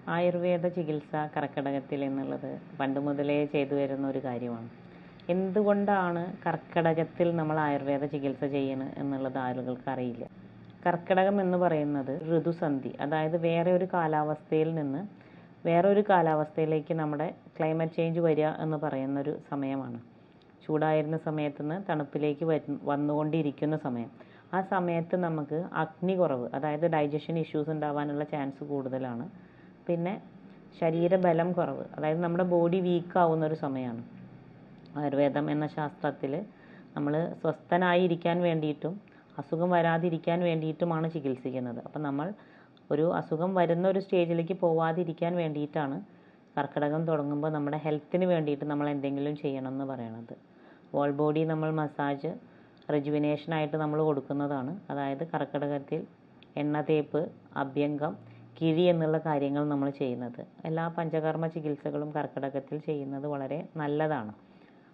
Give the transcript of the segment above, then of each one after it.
ആയുർവേദ ചികിത്സ കർക്കിടകത്തിൽ എന്നുള്ളത് പണ്ട് മുതലേ ചെയ്തു വരുന്ന ഒരു കാര്യമാണ്. എന്തുകൊണ്ടാണ് കർക്കിടകത്തിൽ നമ്മൾ ആയുർവേദ ചികിത്സ ചെയ്യുന്നത് എന്നുള്ളത് ആളുകൾക്ക് അറിയില്ല. കർക്കിടകം എന്ന് പറയുന്നത് ഋതുസന്ധി, അതായത് വേറെ ഒരു കാലാവസ്ഥയിൽ നിന്ന് വേറൊരു കാലാവസ്ഥയിലേക്ക് നമ്മുടെ ക്ലൈമറ്റ് ചേഞ്ച് വരിക എന്ന് പറയുന്നൊരു സമയമാണ്. ചൂടായിരുന്ന സമയത്ത് നിന്ന് തണുപ്പിലേക്ക് വന്നുകൊണ്ടിരിക്കുന്ന സമയം. ആ സമയത്ത് നമുക്ക് അഗ്നി കുറവ്, അതായത് ഡൈജഷൻ ഇഷ്യൂസ് ഉണ്ടാവാനുള്ള ചാൻസ് കൂടുതലാണ്. പിന്നെ ശരീരബലം കുറവ്, അതായത് നമ്മുടെ ബോഡി വീക്കാവുന്നൊരു സമയമാണ്. ആയുർവേദം എന്ന ശാസ്ത്രത്തിൽ നമ്മൾ സ്വസ്ഥനായിരിക്കാൻ വേണ്ടിയിട്ടും അസുഖം വരാതിരിക്കാൻ വേണ്ടിയിട്ടുമാണ് ചികിത്സിക്കുന്നത്. അപ്പം നമ്മൾ ഒരു അസുഖം വരുന്ന ഒരു സ്റ്റേജിലേക്ക് പോവാതിരിക്കാൻ വേണ്ടിയിട്ടാണ് കർക്കിടകം തുടങ്ങുമ്പോൾ നമ്മുടെ ഹെൽത്തിന് വേണ്ടിയിട്ട് നമ്മൾ എന്തെങ്കിലും ചെയ്യണം എന്ന് പറയണത്. ഹോൾ ബോഡി നമ്മൾ മസാജ് റെജുവിനേഷനായിട്ട് നമ്മൾ കൊടുക്കുന്നതാണ്. അതായത് കർക്കിടകത്തിൽ എണ്ണ തേപ്പ്, അഭ്യംഗം, കിഴി എന്നുള്ള കാര്യങ്ങൾ നമ്മൾ ചെയ്യുന്നത്. എല്ലാ പഞ്ചകർമ്മ ചികിത്സകളും കർക്കിടകത്തിൽ ചെയ്യുന്നത് വളരെ നല്ലതാണ്.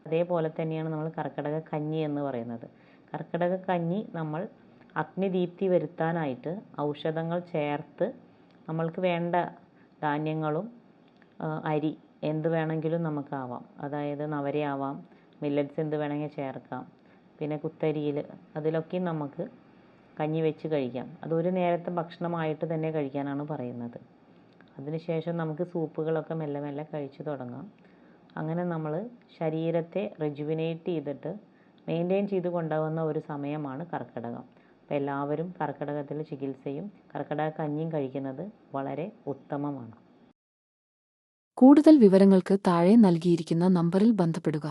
അതേപോലെ തന്നെയാണ് നമ്മൾ കർക്കിടക കഞ്ഞി എന്ന് പറയുന്നത്. കർക്കിടക കഞ്ഞി നമ്മൾ അഗ്നിദീപ്തി വരുത്താനായിട്ട് ഔഷധങ്ങൾ ചേർത്ത് നമ്മൾക്ക് വേണ്ട ധാന്യങ്ങളും അരി എന്ത് വേണമെങ്കിലും നമുക്കാവാം. അതായത് നവരയാവാം, മില്ലറ്റ്സ് എന്ത് വേണമെങ്കിൽ ചേർക്കാം. പിന്നെ കുത്തരിയിൽ അതിലൊക്കെ നമുക്ക് കഞ്ഞി വെച്ച് കഴിക്കാം. അതൊരു നേരത്തെ ഭക്ഷണമായിട്ട് തന്നെ കഴിക്കാനാണ് പറയുന്നത്. അതിനുശേഷം നമുക്ക് സൂപ്പുകളൊക്കെ മെല്ലെ മെല്ലെ കഴിച്ചു തുടങ്ങാം. അങ്ങനെ നമ്മൾ ശരീരത്തെ റെജുവിനേറ്റ് ചെയ്തിട്ട് മെയിൻറ്റെയിൻ ചെയ്ത് കൊണ്ടുപോകുന്ന ഒരു സമയമാണ് കർക്കിടകം. അപ്പോൾ എല്ലാവരും കർക്കിടകത്തിൽ ചികിത്സയും കർക്കിടക കഞ്ഞിയും കഴിക്കുന്നത് വളരെ ഉത്തമമാണ്. കൂടുതൽ വിവരങ്ങൾക്ക് താഴെ നൽകിയിരിക്കുന്ന നമ്പറിൽ ബന്ധപ്പെടുക.